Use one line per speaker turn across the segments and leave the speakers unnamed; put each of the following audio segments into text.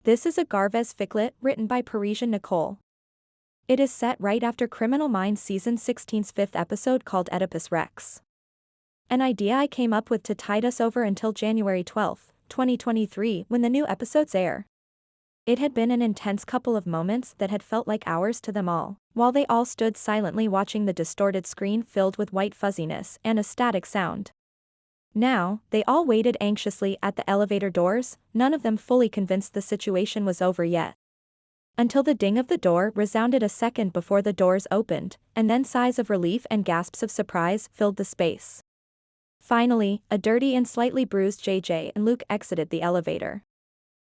This is a GarVez Ficlet written by Parisian Nicole. It is set right after Criminal Minds Season 16's 5th episode called Oedipus Wrecks. An idea I came up with to tide us over until January 12, 2023 when the new episodes air. It had been an intense couple of moments that had felt like hours to them all, while they all stood silently watching the distorted screen filled with white fuzziness and a static sound. Now, they all waited anxiously at the elevator doors, none of them fully convinced the situation was over yet. Until the ding of the door resounded a second before the doors opened, and then sighs of relief and gasps of surprise filled the space. Finally, a dirty and slightly bruised JJ and Luke exited the elevator.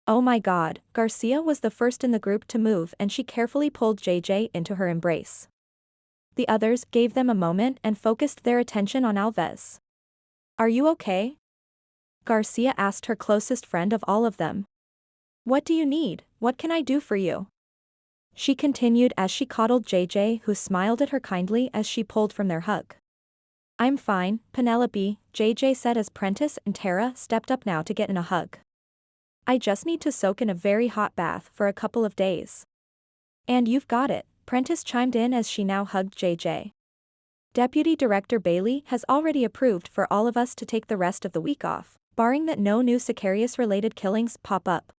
Oh my god, Garcia was the first in the group to move and she carefully pulled JJ into her embrace. The others gave them a moment and focused their attention on Alves. Are you okay? Garcia asked her closest friend of all of them. What do you need? What can I do for you? She continued as she coddled JJ, who smiled at her kindly as she pulled from their hug. I'm fine, Penelope, JJ said as Prentice and Tara stepped up now to get in a hug. I just need to soak in a very hot bath for a couple of days. And you've got it, Prentice chimed in as she now hugged JJ. Deputy Director Bailey has already approved for all of us to take the rest of the week off, barring that no new Sicarius-related killings pop up.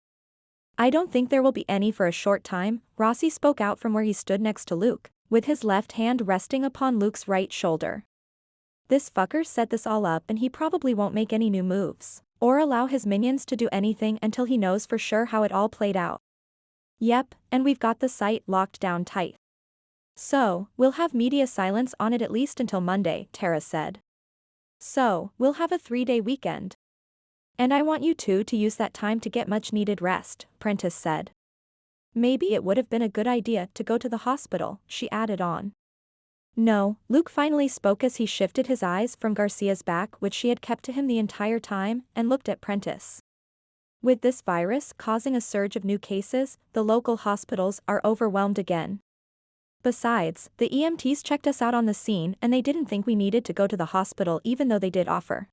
I don't think there will be any for a short time, Rossi spoke out from where he stood next to Luke, with his left hand resting upon Luke's right shoulder. This fucker set this all up and he probably won't make any new moves, or allow his minions to do anything until he knows for sure how it all played out. Yep, and we've got the site locked down tight. So, we'll have media silence on it at least until Monday, Tara said. So, we'll have a 3-day weekend. And I want you two to use that time to get much needed rest, Prentice said. Maybe it would have been a good idea to go to the hospital, she added on. No, Luke finally spoke as he shifted his eyes from Garcia's back, which she had kept to him the entire time, and looked at Prentice. With this virus causing a surge of new cases, the local hospitals are overwhelmed again. Besides, the EMTs checked us out on the scene and they didn't think we needed to go to the hospital even though they did offer.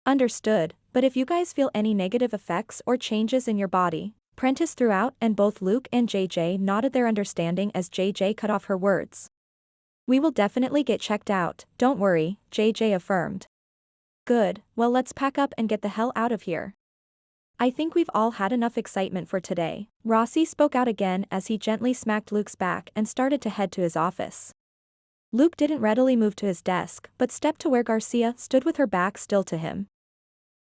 Understood, but if you guys feel any negative effects or changes in your body, Prentice threw out and both Luke and JJ nodded their understanding as JJ cut off her words. We will definitely get checked out, don't worry, JJ affirmed. Good, well let's pack up and get the hell out of here. I think we've all had enough excitement for today, Rossi spoke out again as he gently smacked Luke's back and started to head to his office. Luke didn't readily move to his desk, but stepped to where Garcia stood with her back still to him.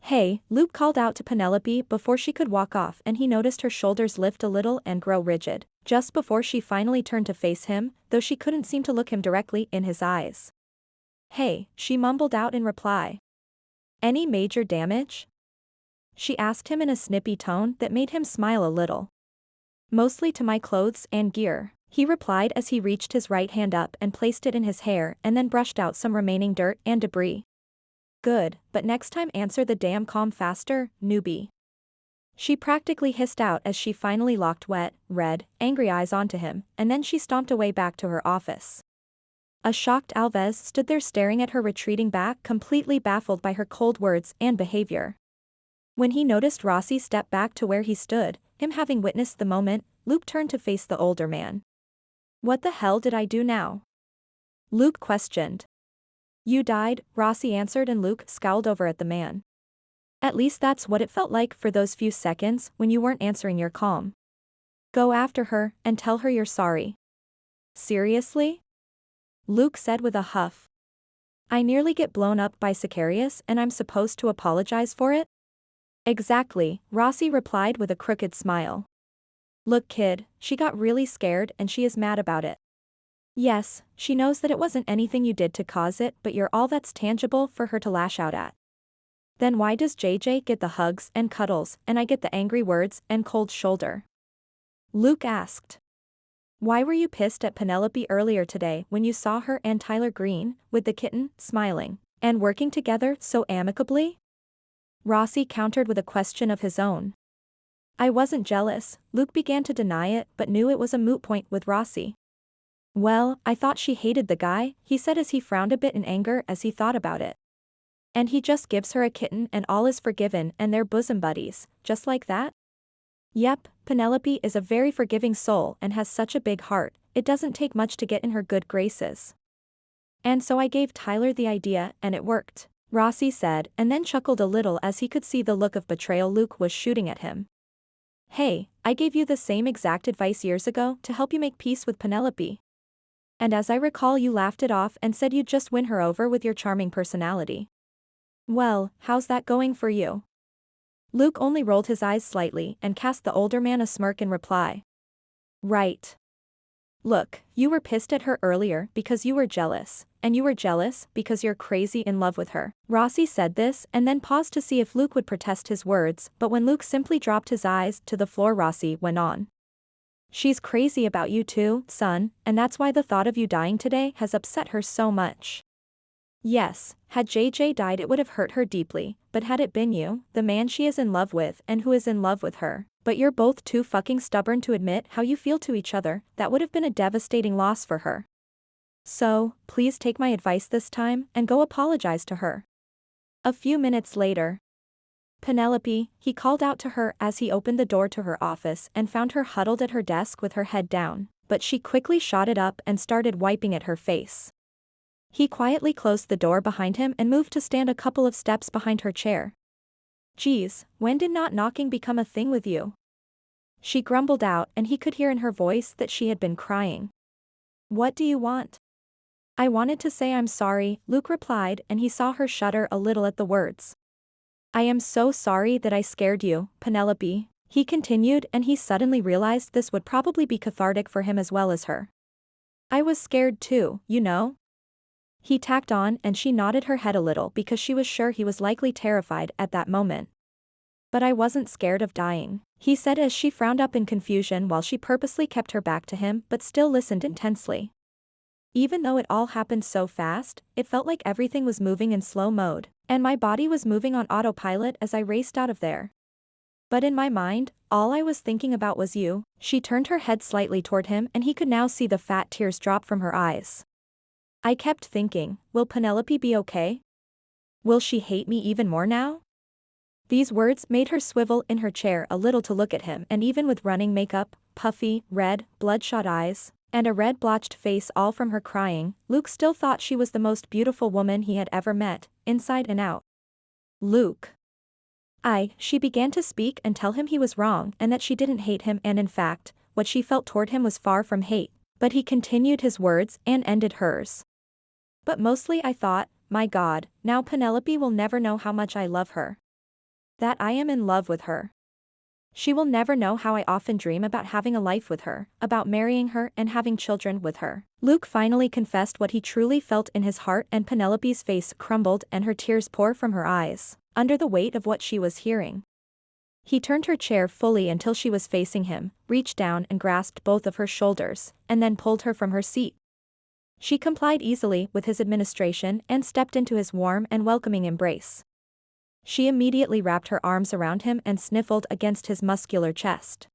Hey, Luke called out to Penelope before she could walk off and he noticed her shoulders lift a little and grow rigid, just before she finally turned to face him, though she couldn't seem to look him directly in his eyes. Hey, she mumbled out in reply. Any major damage? She asked him in a snippy tone that made him smile a little. Mostly to my clothes and gear, he replied as he reached his right hand up and placed it in his hair and then brushed out some remaining dirt and debris. Good, but next time answer the damn call faster, newbie. She practically hissed out as she finally locked wet, red, angry eyes onto him, and then she stomped away back to her office. A shocked Alves stood there staring at her retreating back, completely baffled by her cold words and behavior. When he noticed Rossi step back to where he stood, him having witnessed the moment, Luke turned to face the older man. What the hell did I do now? Luke questioned. You died, Rossi answered and Luke scowled over at the man. At least that's what it felt like for those few seconds when you weren't answering your call. Go after her and tell her you're sorry. Seriously? Luke said with a huff. I nearly get blown up by Sicarius and I'm supposed to apologize for it? Exactly, Rossi replied with a crooked smile. Look kid, she got really scared and she is mad about it. Yes, she knows that it wasn't anything you did to cause it, but you're all that's tangible for her to lash out at. Then why does JJ get the hugs and cuddles and I get the angry words and cold shoulder? Luke asked. Why were you pissed at Penelope earlier today when you saw her and Tyler Green, with the kitten, smiling, and working together so amicably? Rossi countered with a question of his own. I wasn't jealous, Luke began to deny it but knew it was a moot point with Rossi. Well, I thought she hated the guy, he said as he frowned a bit in anger as he thought about it. And he just gives her a kitten and all is forgiven and they're bosom buddies, just like that? Yep, Penelope is a very forgiving soul and has such a big heart, it doesn't take much to get in her good graces. And so I gave Tyler the idea and it worked, Rossi said and then chuckled a little as he could see the look of betrayal Luke was shooting at him. Hey, I gave you the same exact advice years ago to help you make peace with Penelope. And as I recall you laughed it off and said you'd just win her over with your charming personality. Well, how's that going for you? Luke only rolled his eyes slightly and cast the older man a smirk in reply. Right. Look, you were pissed at her earlier because you were jealous, and you were jealous because you're crazy in love with her. Rossi said this and then paused to see if Luke would protest his words, but when Luke simply dropped his eyes to the floor Rossi went on. She's crazy about you too, son, and that's why the thought of you dying today has upset her so much. Yes, had JJ died it would have hurt her deeply, but had it been you, the man she is in love with and who is in love with her, but you're both too fucking stubborn to admit how you feel to each other, that would have been a devastating loss for her. So, please take my advice this time and go apologize to her. A few minutes later. Penelope, he called out to her as he opened the door to her office and found her huddled at her desk with her head down, but she quickly shot it up and started wiping at her face. He quietly closed the door behind him and moved to stand a couple of steps behind her chair. Geez, when did not knocking become a thing with you? She grumbled out and he could hear in her voice that she had been crying. What do you want? I wanted to say I'm sorry, Luke replied and he saw her shudder a little at the words. I am so sorry that I scared you, Penelope, he continued and he suddenly realized this would probably be cathartic for him as well as her. I was scared too, you know? He tacked on and she nodded her head a little because she was sure he was likely terrified at that moment. But I wasn't scared of dying, he said as she frowned up in confusion while she purposely kept her back to him but still listened intensely. Even though it all happened so fast, it felt like everything was moving in slow mode, and my body was moving on autopilot as I raced out of there. But in my mind, all I was thinking about was you. She turned her head slightly toward him and he could now see the fat tears drop from her eyes. I kept thinking, will Penelope be okay? Will she hate me even more now? These words made her swivel in her chair a little to look at him and even with running makeup, puffy, red, bloodshot eyes, and a red blotched face all from her crying, Luke still thought she was the most beautiful woman he had ever met, inside and out. Luke. She began to speak and tell him he was wrong and that she didn't hate him and in fact, what she felt toward him was far from hate, but he continued his words and ended hers. But mostly I thought, my God, now Penelope will never know how much I love her. That I am in love with her. She will never know how I often dream about having a life with her, about marrying her and having children with her. Luke finally confessed what he truly felt in his heart and Penelope's face crumbled and her tears poured from her eyes, under the weight of what she was hearing. He turned her chair fully until she was facing him, reached down and grasped both of her shoulders, and then pulled her from her seat. She complied easily with his administration and stepped into his warm and welcoming embrace. She immediately wrapped her arms around him and sniffled against his muscular chest.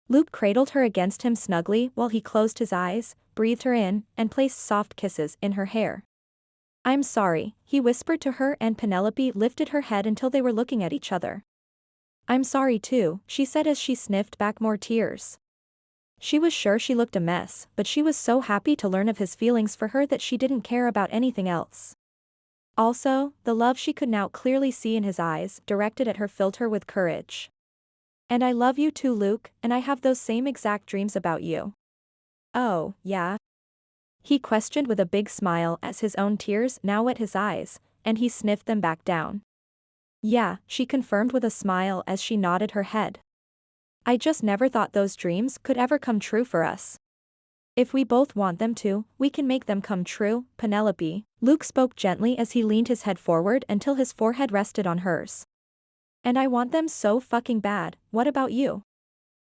Luke cradled her against him snugly while he closed his eyes, breathed her in, and placed soft kisses in her hair. I'm sorry, he whispered to her and Penelope lifted her head until they were looking at each other. I'm sorry too, she said as she sniffed back more tears. She was sure she looked a mess, but she was so happy to learn of his feelings for her that she didn't care about anything else. Also, the love she could now clearly see in his eyes directed at her filled her with courage. And I love you too, Luke, and I have those same exact dreams about you. Oh, yeah? He questioned with a big smile as his own tears now wet his eyes, and he sniffed them back down. Yeah, she confirmed with a smile as she nodded her head. I just never thought those dreams could ever come true for us. If we both want them to, we can make them come true, Penelope. Luke spoke gently as he leaned his head forward until his forehead rested on hers. And I want them so fucking bad, what about you?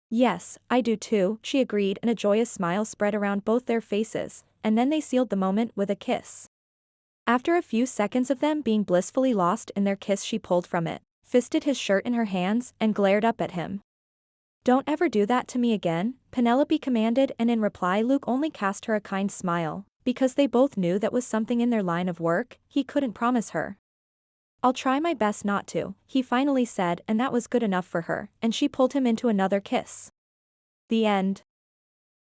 Yes, I do too, she agreed and a joyous smile spread around both their faces, and then they sealed the moment with a kiss. After a few seconds of them being blissfully lost in their kiss she pulled from it, fisted his shirt in her hands and glared up at him. Don't ever do that to me again, Penelope commanded and in reply Luke only cast her a kind smile, because they both knew that was something in their line of work he couldn't promise her. I'll try my best not to, he finally said, and that was good enough for her, and she pulled him into another kiss. The end.